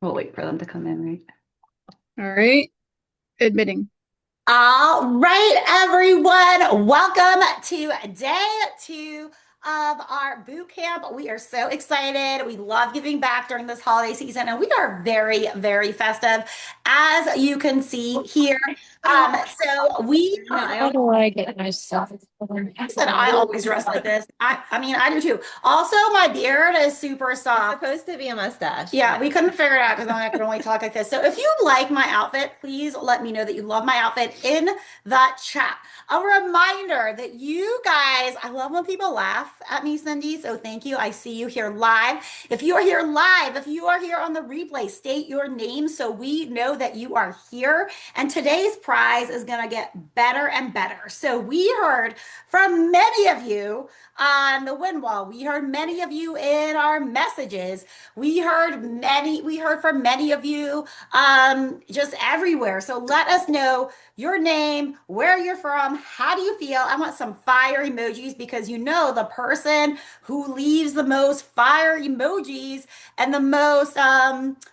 We'll wait for them to come in, right? All right. Admitting. All right, everyone. Welcome to day 2 of our boot camp. We are so excited. We love giving back during this holiday season, and we are very, very festive, as you can see here. So we How do I get myself? said I always dress like this. I mean, I do too. Also, my beard is super It's soft. supposed to be a mustache. Yeah, we couldn't figure it out because I could only talk like this. So if you like my outfit, please let me know that you love my outfit in the chat. A reminder that you guys, I love when people laugh at me, Cindy. So thank you. I see you here live. If you are here live, if you are here on the replay, state your name so we know that you are here. And today's prize is going to get better and better. So we heard from many of you on the win wall. We heard many of you in our messages. We heard from many of you just everywhere. So let us know your name, where you're from, how do you feel? I want some fire emojis because you know the person who leaves the most fire emojis and the most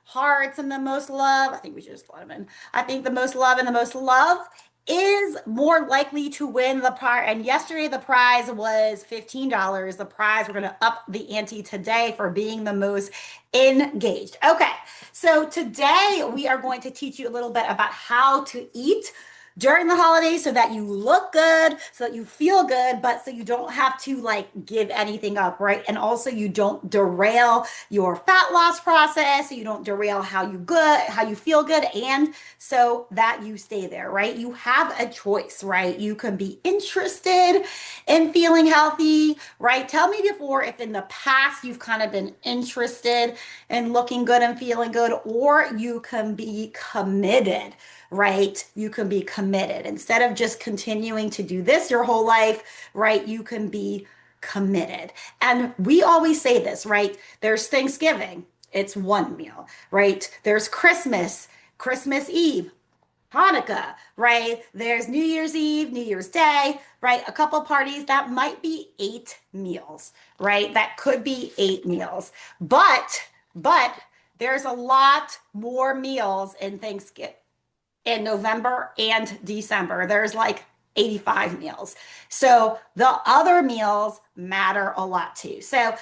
hearts and the most love. I think we should just let them in. I think the most love and the most love is more likely to win the prize. And yesterday the prize was $15. The prize, we're going to up the ante today for being the most engaged. Okay, so today we are going to teach you a little bit about how to eat during the holidays so that you look good, so that you feel good, but so you don't have to like give anything up, right? And also you don't derail your fat loss process, so you don't derail how you feel good, and so that you stay there, right? You have a choice, right? You can be interested in feeling healthy, right? Tell me before if in the past you've kind of been interested in looking good and feeling good, or you can be committed, right? You can be committed. Instead of just continuing to do this your whole life, right? You can be committed. And we always say this, right? There's Thanksgiving, it's one meal, right? There's Christmas, Christmas Eve, Hanukkah, right? There's New Year's Eve, New Year's Day, right? A couple parties, that might be 8 meals, right? That could be 8 meals. But there's a lot more meals in Thanksgiving in November and December. There's like 85 meals. So the other meals matter a lot too. So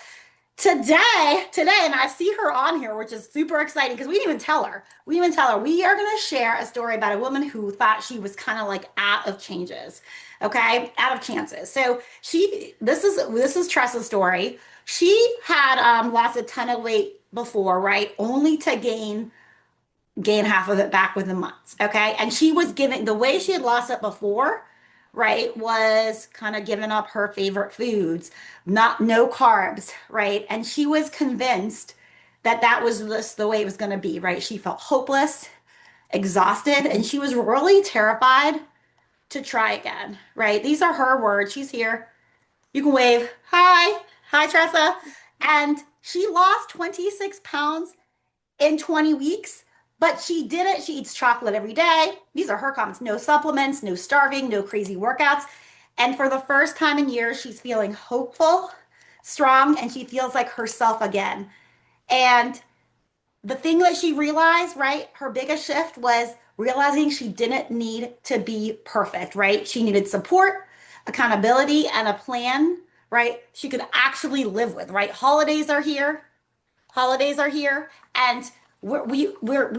today, and I see her on here, which is super exciting because we didn't even tell her. We didn't even tell her. We are going to share a story about a woman who thought she was kind of like out of changes, okay, out of chances. So this is Tressa's story. She had lost a ton of weight before, right? Only to gain half of it back within months. Okay. And she was giving the way she had lost it before, right, was kind of giving up her favorite foods, not no carbs, right? And she was convinced that that was just the way it was going to be, right? She felt hopeless, exhausted, and she was really terrified to try again, right? These are her words. She's here. You can wave. Hi. Hi, Tressa. And she lost 26 pounds in 20 weeks, but she did it. She eats chocolate every day. These are her comments. No supplements, no starving, no crazy workouts. And for the first time in years, she's feeling hopeful, strong, and she feels like herself again. And the thing that she realized, right, her biggest shift was realizing she didn't need to be perfect, right? She needed support, accountability, and a plan, right? She could actually live with, right? Holidays are here, and we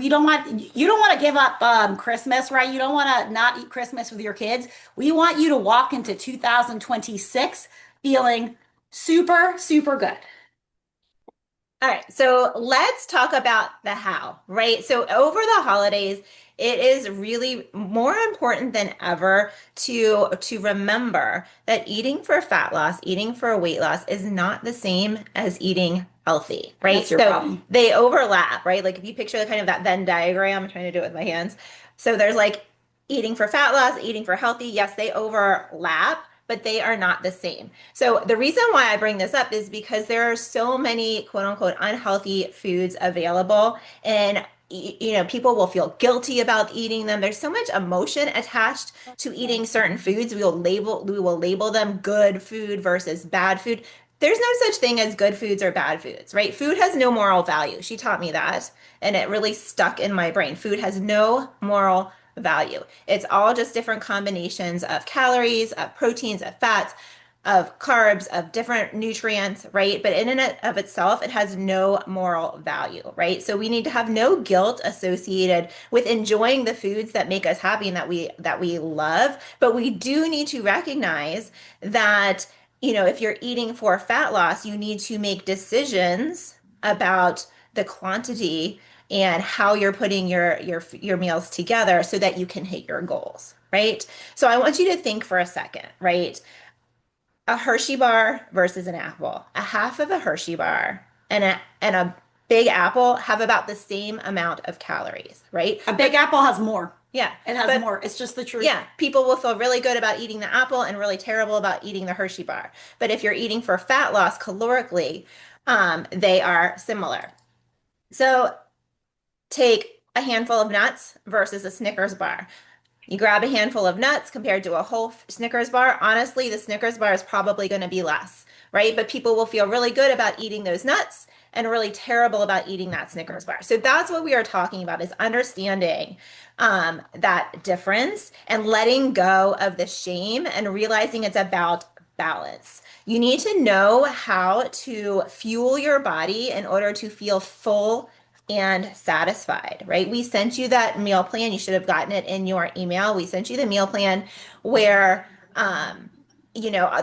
don't want you don't want to give up Christmas, right? You don't want to not eat Christmas with your kids. We want you to walk into 2026 feeling super, super good. All right, so let's talk about the how, right? So over the holidays, it is really more important than ever to remember that eating for fat loss, eating for weight loss is not the same as eating healthy, right? That's your So problem. they overlap, right? Like if you picture the kind of that Venn diagram, I'm trying to do it with my hands. So there's like eating for fat loss, eating for healthy. Yes, they overlap, but they are not the same. So the reason why I bring this up is because there are so many quote unquote unhealthy foods available, and people will feel guilty about eating them. There's so much emotion attached to eating certain foods. We will label them good food versus bad food. There's no such thing as good foods or bad foods, right? Food has no moral value. She taught me that, and it really stuck in my brain. Food has no moral value. It's all just different combinations of calories, of proteins, of fats, of carbs, of different nutrients, right? But in and of itself, it has no moral value, right? So we need to have no guilt associated with enjoying the foods that make us happy and that we love. But we do need to recognize that, if you're eating for fat loss, you need to make decisions about the quantity and how you're putting your meals together so that you can hit your goals, right? So I want you to think for a second, right? A Hershey bar versus an apple. A half of a Hershey bar and a big apple have about the same amount of calories, right? A big apple has more. Yeah, It has but more. It's just the truth. yeah, people will feel really good about eating the apple and really terrible about eating the Hershey bar. But if you're eating for fat loss calorically, they are similar. So take a handful of nuts versus a Snickers bar. You grab a handful of nuts compared to a whole Snickers bar. Honestly, the Snickers bar is probably going to be less, right? But people will feel really good about eating those nuts and really terrible about eating that Snickers bar. So that's what we are talking about is understanding that difference and letting go of the shame and realizing it's about balance. You need to know how to fuel your body in order to feel full and satisfied, right? We sent you that meal plan. You should have gotten it in your email. We sent you the meal plan where,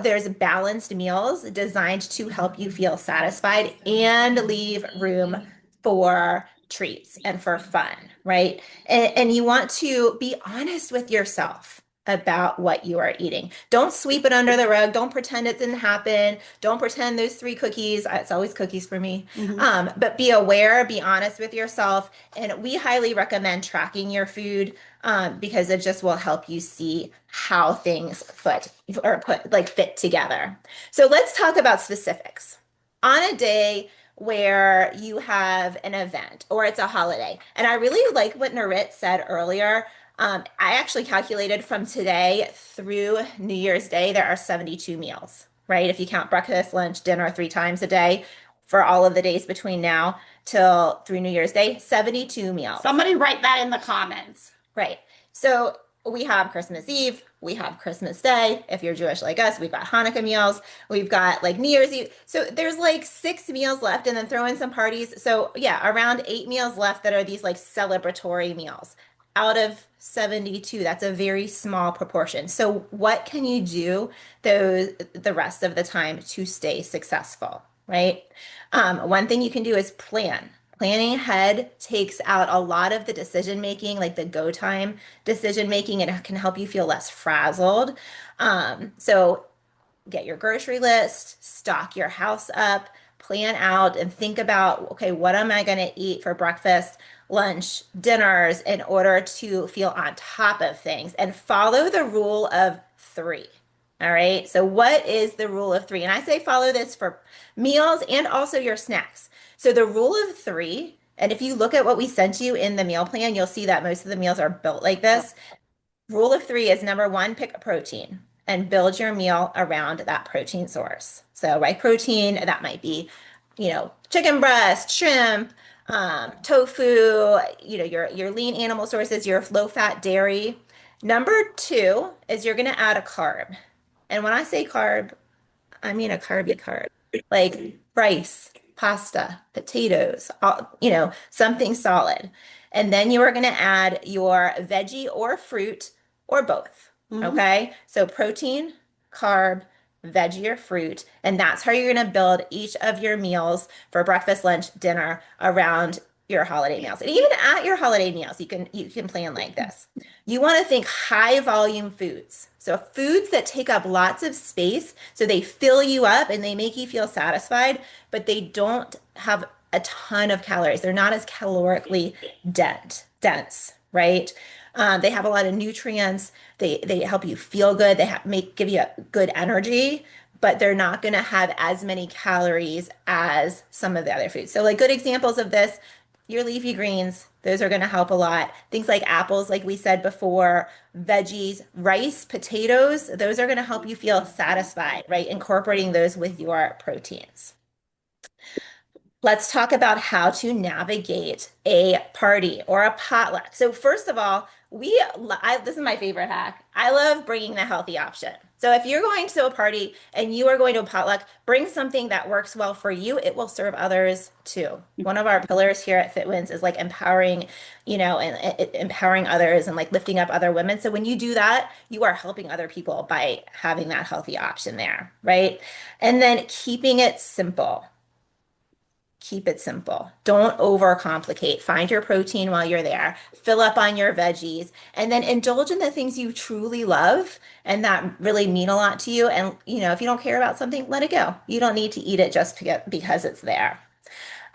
there's balanced meals designed to help you feel satisfied and leave room for treats and for fun, right? And you want to be honest with yourself about what you are eating. Don't sweep it under the rug. Don't pretend it didn't happen. Don't pretend those 3 cookies. It's always cookies for me. But be aware, be honest with yourself. And we highly recommend tracking your food because it just will help you see how things fit together. So let's talk about specifics. On a day where you have an event or it's a holiday, and I really like what Narit said earlier. I actually calculated from today through New Year's Day, there are 72 meals, right? If you count breakfast, lunch, dinner 3 times a day for all of the days between now till through New Year's Day, 72 meals. Somebody write that in the comments. Right. So we have Christmas Eve, we have Christmas Day. If you're Jewish like us, we've got Hanukkah meals, we've got like New Year's Eve. So there's like 6 meals left and then throw in some parties. So yeah, around 8 meals left that are these like celebratory meals. Out of 72, that's a very small proportion. So what can you do the rest of the time to stay successful, right? One thing you can do is plan. Planning ahead takes out a lot of the decision making, like the go time decision making, and it can help you feel less frazzled. So get your grocery list, stock your house up, plan out, and think about, okay, what am I going to eat for breakfast, lunch, dinners in order to feel on top of things and follow the rule of 3. All right. So what is the rule of 3? And I say follow this for meals and also your snacks. So the rule of 3, and if you look at what we sent you in the meal plan, you'll see that most of the meals are built like this. Rule of 3 is number 1, pick a protein and build your meal around that protein source. So, right, protein, that might be, chicken breast, shrimp, tofu, your lean animal sources, your low-fat dairy. Number 2 is you're going to add a carb. And when I say carb, I mean a carby carb, like rice, pasta, potatoes, something solid. And then you are going to add your veggie or fruit or both. Okay. So protein, carb, veggie or fruit. And that's how you're going to build each of your meals for breakfast, lunch, dinner around your holiday meals. And even at your holiday meals, you can plan like this. You want to think high volume foods. So foods that take up lots of space, so they fill you up and they make you feel satisfied, but they don't have a ton of calories. They're not as calorically dense, right? They have a lot of nutrients. They help you feel good. They give you a good energy, but they're not going to have as many calories as some of the other foods. So like good examples of this, your leafy greens, those are going to help a lot. Things like apples, like we said before, veggies, rice, potatoes, those are going to help you feel satisfied, right? Incorporating those with your proteins. Let's talk about how to navigate a party or a potluck. So first of all, this is my favorite hack. I love bringing the healthy option. So if you're going to a party and you are going to a potluck, bring something that works well for you. It will serve others too. One of our pillars here at FitWINS is like empowering, and empowering others and like lifting up other women. So when you do that, you are helping other people by having that healthy option there, right? And then keeping it simple. Keep it simple. Don't overcomplicate. Find your protein while you're there. Fill up on your veggies and then indulge in the things you truly love and that really mean a lot to you. And, if you don't care about something, let it go. You don't need to eat it just because it's there.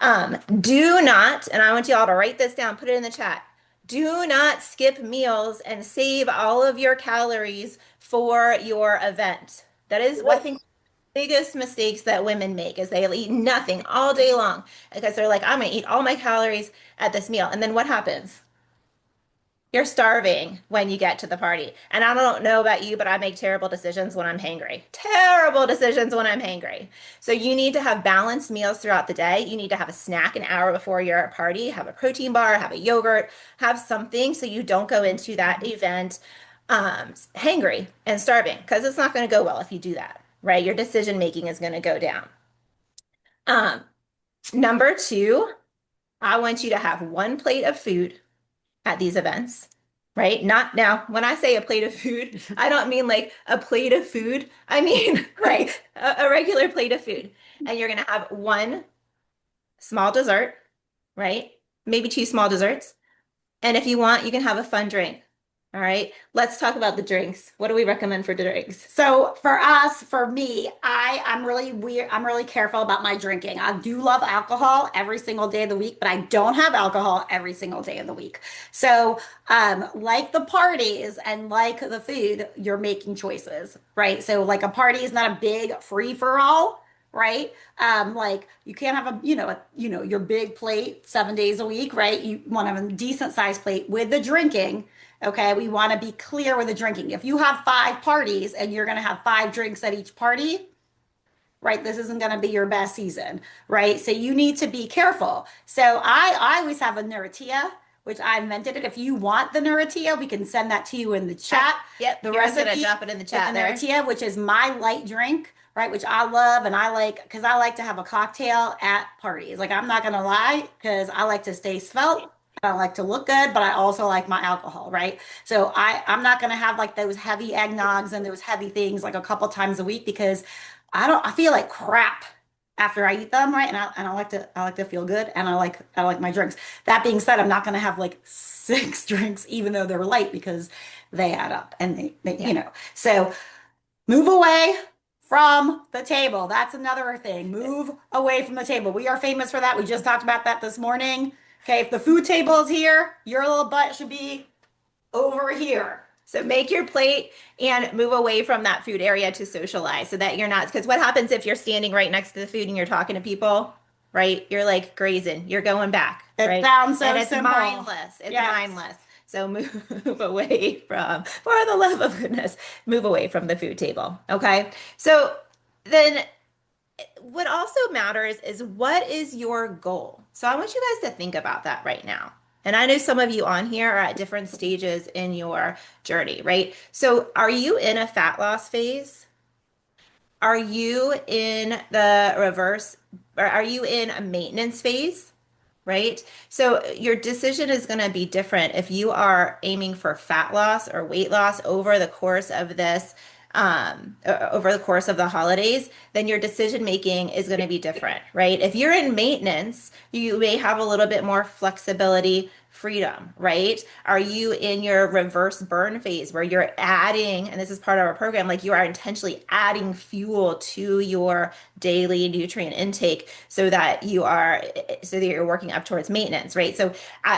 Do not, and I want you all to write this down, put it in the chat. Do not skip meals and save all of your calories for your event. That is, I think, biggest mistakes that women make is they eat nothing all day long because they're like, I'm gonna eat all my calories at this meal. And then what happens? You're starving when you get to the party. And I don't know about you, but I make terrible decisions when I'm hangry. Terrible decisions when I'm hangry. So you need to have balanced meals throughout the day. You need to have a snack an hour before your party, have a protein bar, have a yogurt, have something so you don't go into that event hangry and starving because it's not going to go well if you do that, right? Your decision making is going to go down. Number two, I want you to have one plate of food at these events, right? Not now, when I say a plate of food, I don't mean like a plate of food. I mean, right, a regular plate of food. And you're going to have one small dessert, right? Maybe two small desserts. And if you want, you can have a fun drink. All right, let's talk about the drinks. What do we recommend for drinks? So for me, I'm really weird. I'm really careful about my drinking. I do love alcohol every single day of the week, but I don't have alcohol every single day of the week. So, like the parties and like the food, you're making choices, right? So, like a party is not a big free for all, right? Like you can't have your big plate 7 days a week, right? You want to have a decent sized plate with the drinking. Okay, we want to be clear with the drinking. If you have 5 parties and you're going to have 5 drinks at each party, right, this isn't going to be your best season, right? So you need to be careful. So I always have a Nuratia, which I invented it. If you want the Nuratia, we can send that to you in the chat. Yep, The you're gonna recipe, drop it in the chat the there. Nuratia, which is my light drink, right? Which I love and I like because I like to have a cocktail at parties. Like I'm not gonna lie, because I like to stay svelte. I like to look good, but I also like my alcohol, right? So I'm not gonna have like those heavy eggnogs and those heavy things like a couple times a week because I feel like crap after I eat them, right? And I like to feel good and I like my drinks. That being said, I'm not gonna have like 6 drinks even though they're light because they add up and they Yeah. So move away from the table. That's another thing. Move away from the table. We are famous for that. We just talked about that this morning. Okay, if the food table is here, your little butt should be over here. So make your plate and move away from that food area to socialize so that you're not, because what happens if you're standing right next to the food and you're talking to people, right? You're like grazing, you're going back, It right? sounds so And it's simple. mindless. It's Yes. mindless. So move away from, for the love of goodness, move away from the food table. Okay. So then what also matters is what is your goal? So I want you guys to think about that right now. And I know some of you on here are at different stages in your journey, right? So are you in a fat loss phase? Are you in the reverse, or are you in a maintenance phase? Right? So your decision is going to be different if you are aiming for fat loss or weight loss over the course of this, over the course of the holidays, then your decision making is going to be different, right? If you're in maintenance, you may have a little bit more flexibility, freedom, right? Are you in your reverse burn phase where you're adding, and this is part of our program, like you are intentionally adding fuel to your daily nutrient intake so that you're working up towards maintenance, right? So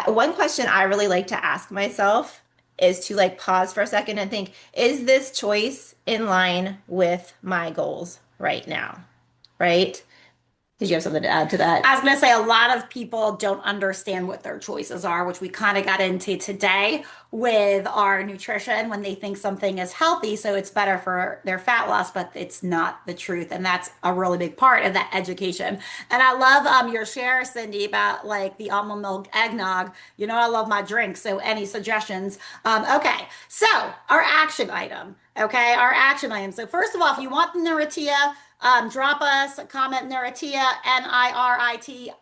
one question I really like to ask myself is to like pause for a second and think, is this choice in line with my goals right now? Right? Did you have something to add to that? I was going to say a lot of people don't understand what their choices are, which we kind of got into today with our nutrition when they think something is healthy, so it's better for their fat loss, but it's not the truth. And that's a really big part of that education. And I love your share, Cindy, about like the almond milk eggnog. You know, I love my drink. So any suggestions? Okay, so our action item. Okay, our action item. So first of all, if you want the Naratia, drop us a comment, Naratia, Niritia,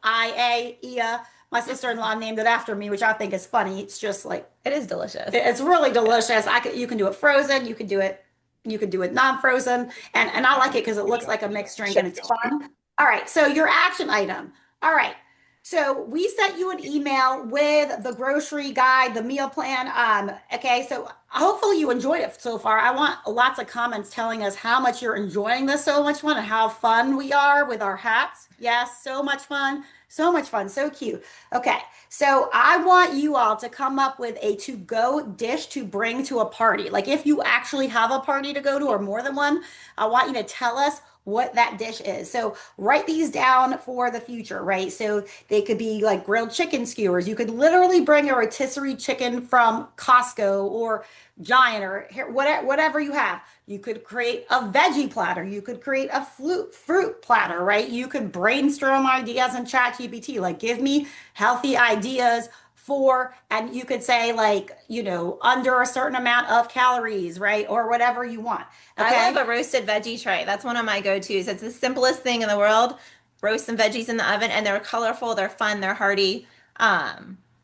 Ia. My sister-in-law named it after me, which I think is funny. It's just like It is delicious. it's really delicious. You can do it frozen, you can do it non-frozen, and I like it because it looks like a mixed drink and it's fun. All right, so your action item. All right. So we sent you an email with the grocery guide, the meal plan. Okay, so hopefully you enjoyed it so far. I want lots of comments telling us how much you're enjoying this, so much fun, and how fun we are with our hats. Yes, so much fun, so much fun, so cute. Okay, so I want you all to come up with a to-go dish to bring to a party. Like if you actually have a party to go to or more than one, I want you to tell us what that dish is. So write these down for the future, right? So they could be like grilled chicken skewers. You could literally bring a rotisserie chicken from Costco or Giant or whatever you have. You could create a veggie platter. You could create a fruit platter, right? You could brainstorm ideas in ChatGPT, like give me healthy ideas for, and you could say like, you know, under a certain amount of calories, right? Or whatever you want. Okay. I love a roasted veggie tray. That's one of my go-tos. It's the simplest thing in the world. Roast some veggies in the oven, and they're colorful, they're fun, they're hearty.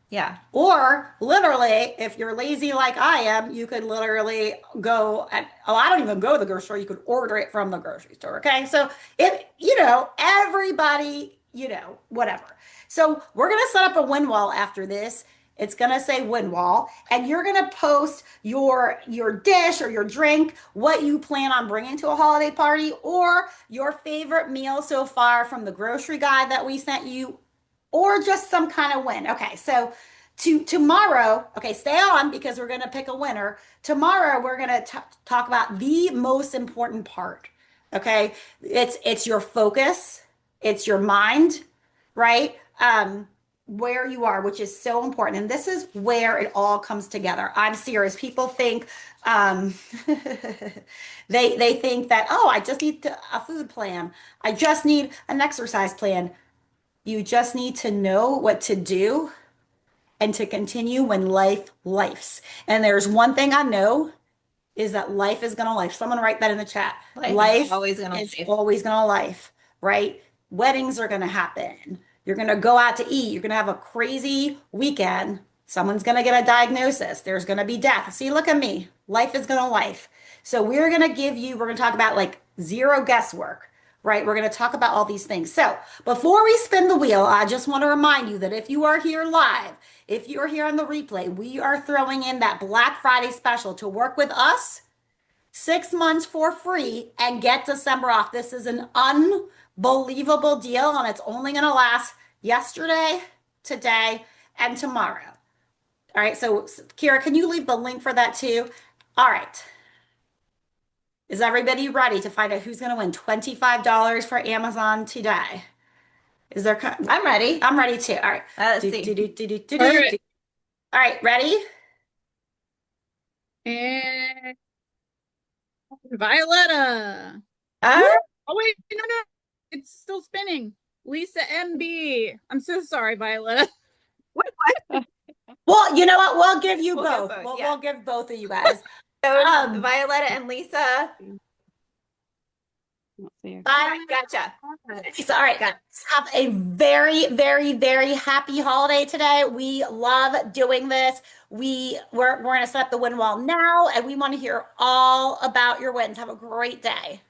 Yeah. Or literally, if you're lazy like I am, you could literally go and, oh, I don't even go to the grocery store. You could order it from the grocery store. Okay. So if, you know, everybody, you know, whatever. So we're going to set up a win wall after this. It's going to say win wall, and you're going to post your dish or your drink, what you plan on bringing to a holiday party, or your favorite meal so far from the grocery guide that we sent you, or just some kind of win. Okay, so tomorrow, okay, stay on because we're going to pick a winner. Tomorrow, we're going to talk about the most important part. Okay, it's your focus, it's your mind, right? Where you are, which is so important. And this is where it all comes together. I'm serious. People think they think that, oh, I just need a food plan. I just need an exercise plan. You just need to know what to do and to continue when life lifes. And there's one thing I know is that life is gonna life. Someone write that in the chat. Life is always gonna is life. always gonna life, right? Weddings are gonna happen. You're gonna go out to eat. You're gonna have a crazy weekend. Someone's gonna get a diagnosis. There's gonna be death. See, look at me. Life is gonna life. So we're gonna talk about like zero guesswork, right? We're going to talk about all these things. So before we spin the wheel, I just want to remind you that if you are here live, if you're here on the replay, we are throwing in that Black Friday special to work with us 6 months for free and get December off. This is an unbelievable deal, and it's only going to last yesterday, today, and tomorrow. All right. So Kira, can you leave the link for that too? All right. Is everybody ready to find out who's going to win $25 for Amazon today? Is there? I'm ready. I'm ready too. All right. Let's see. All right. All right. Ready? And Violetta. Oh, wait, no. It's still spinning. Lisa MB. I'm so sorry, Violetta. what? Well, you know what? We'll give you We'll give both. both, We'll give both of you guys. So Violetta and Lisa. Gotcha. All right, guys. Have a very, very, very happy holiday today. We love doing this. We're going to set up the win wall now, and we want to hear all about your wins. Have a great day.